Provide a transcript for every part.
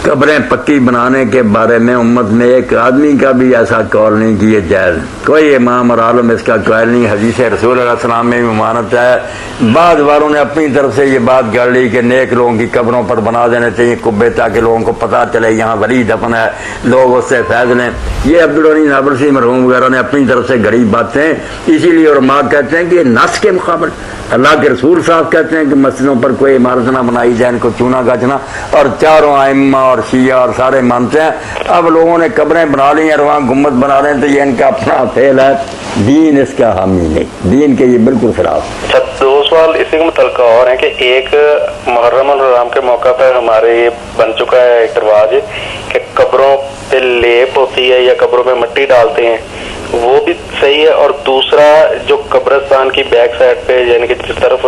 قبریں پکی بنانے کے بارے میں امت میں ایک آدمی کا بھی ایسا قول نہیں کہ یہ جائز، کوئی امام اور عالم اس کا قائل نہیں۔ حدیث رسول اللہ علیہ وسلم میں بھی ممانت ہے۔ بعض والوں نے اپنی طرف سے یہ بات کر لی کہ نیک لوگوں کی قبروں پر بنا دینے چاہیے قبے تاکہ لوگوں کو پتہ چلے یہاں ولی دفن ہے، لوگ اس سے فیض لیں۔ یہ عبدالغنی نابلسی مرحوم وغیرہ نے اپنی طرف سے گھڑی باتیں، اسی لیے علماء کہتے ہیں کہ نص کے مقابل اللہ کے رسول صاحب کہتے ہیں کہ مسجدوں پر کوئی عمارت نہ بنائی جائے، ان کو چونا گاچنا، اور چاروں ائمہ اور شیعہ اور سارے مانتے ہیں۔ اب لوگوں نے قبریں بنا لی ہیں اور وہاں گنبد بنا رہے ہیں تو یہ ان کا اپنا فعل ہے، دین اس کا حامی نہیں، دین کے یہ بالکل خلاف۔ دو سوال اسی کے متعلقہ اور ہیں کہ ایک محرم الحرام کے موقع پر ہمارے یہ بن چکا ہے ایک رواج کہ قبروں پہ لیپ ہوتی ہے یا قبروں پہ مٹی ڈالتے ہیں، وہ بھی صحیح ہے؟ اور دوسرا جو قبرستان کی بیک سائڈ پہ یعنی کہ جس طرف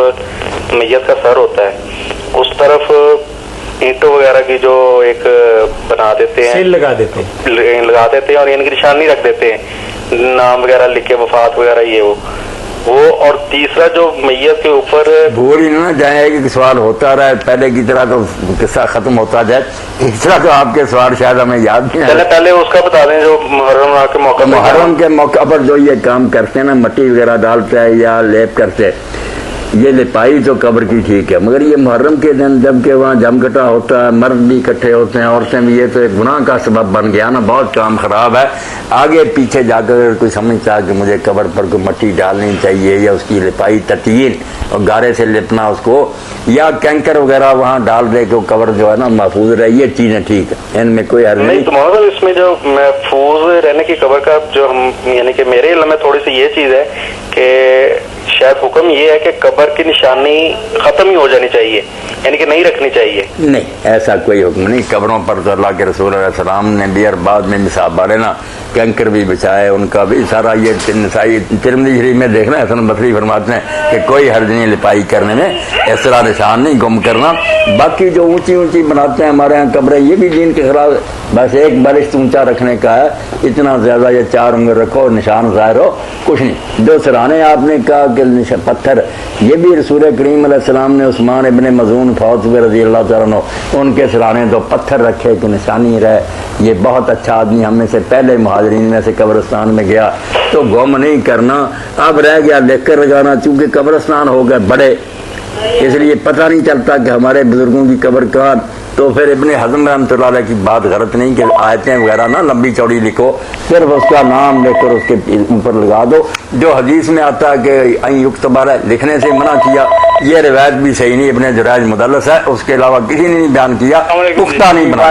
میت کا سر ہوتا ہے اس طرف اینٹوں وغیرہ کی جو ایک بنا دیتے ہیں، سیل لگا دیتے ہیں اور یعنی کہ نشانی رکھ دیتے ہیں، نام وغیرہ لکھ کے وفات وغیرہ یہ وہ اور تیسرا جو میت کے اوپر بوری نہ جائے کہ سوال ہوتا رہے پہلے کی طرح تو قصہ ختم ہوتا جائے، تیسرا تو آپ کے سوال شاید ہمیں یاد نہیں ہے۔ پہلے اس کا بتا دیں جو محرم کے موقع پر محرم کے موقع پر جو یہ کام کرتے ہیں نا، مٹی وغیرہ ڈالتے ہیں یا لیپ کرتے، یہ لپائی تو قبر کی ٹھیک ہے، مگر یہ محرم کے دن جب کہ وہاں جم گٹا ہوتا ہے، مرد بھی اکٹھے ہوتے ہیں، عورتیں بھی، یہ تو ایک گناہ کا سبب بن گیا نا، بہت کام خراب ہے۔ آگے پیچھے جا کر کوئی سمجھتا ہے کہ مجھے قبر پر کوئی مٹی ڈالنی چاہیے یا اس کی لپائی تطیین اور گارے سے لپنا اس کو، یا کینکر وغیرہ وہاں ڈال دے کہ قبر جو ہے نا محفوظ رہے، یہ چیزیں ٹھیک ہے، ان میں کوئی حرج نہیں۔ تو محمد اس میں جو محفوظ رہنے کی قبر کا جو ہم یعنی کہ میرے علم میں تھوڑی سی یہ چیز ہے کہ شاید حکم یہ ہے کہ قبر کی نشانی ختم ہی ہو جانی چاہیے، یعنی کہ نہیں رکھنی چاہیے۔ نہیں، ایسا کوئی حکم نہیں۔ قبروں پر تو اللہ کے رسول علیہ السلام نے بھی اور بعد میں نصاب والے نا کینکر بھی بچائے، ان کا بھی سارا یہ نسائی ترمذی شریف میں دیکھنا، حسن بصری فرماتے ہیں کہ کوئی حرج نہیں لپائی کرنے میں، اس طرح نشان نہیں گم کرنا۔ باقی جو اونچی اونچی بناتے ہیں ہمارے یہاں قبریں، یہ بھی دین کے خلاف، بس ایک بلشت اونچا رکھنے کا ہے، اتنا زیادہ یہ 4 انگل رکھو، نشان ظاہر ہو، کچھ نہیں۔ جو سرانے آپ نے کہا کہ پتھر، یہ بھی رسول کریم علیہ السلام نے عثمان ابن مظعون فوت ہوئے رضی اللہ تعالیٰ عنہ، ان کے سرانے تو پتھر رکھے کہ نشانی رہے۔ یہ بہت اچھا آدمی، ہم میں سے پہلے مہاجرین میں سے قبرستان میں گیا تو گم نہیں کرنا، اب رہ گیا لکھ کر لگانا، چونکہ قبرستان ہو گئے بڑے، اس لیے پتہ نہیں چلتا کہ ہمارے بزرگوں کی قبر کہاں۔ تو پھر ابن حزم رحمۃ اللہ علیہ کی بات غلط نہیں کہ آیتیں وغیرہ نہ لمبی چوڑی لکھو، صرف اس کا نام لکھ کر اس کے اوپر لگا دو۔ جو حدیث میں آتا ہے کہ این یکتب لکھنے سے منع کیا، یہ روایت بھی صحیح نہیں، ابن جراج مدلس ہے، اس کے علاوہ کسی نے نہیں بیان کیا، پختہ نہیں بنا۔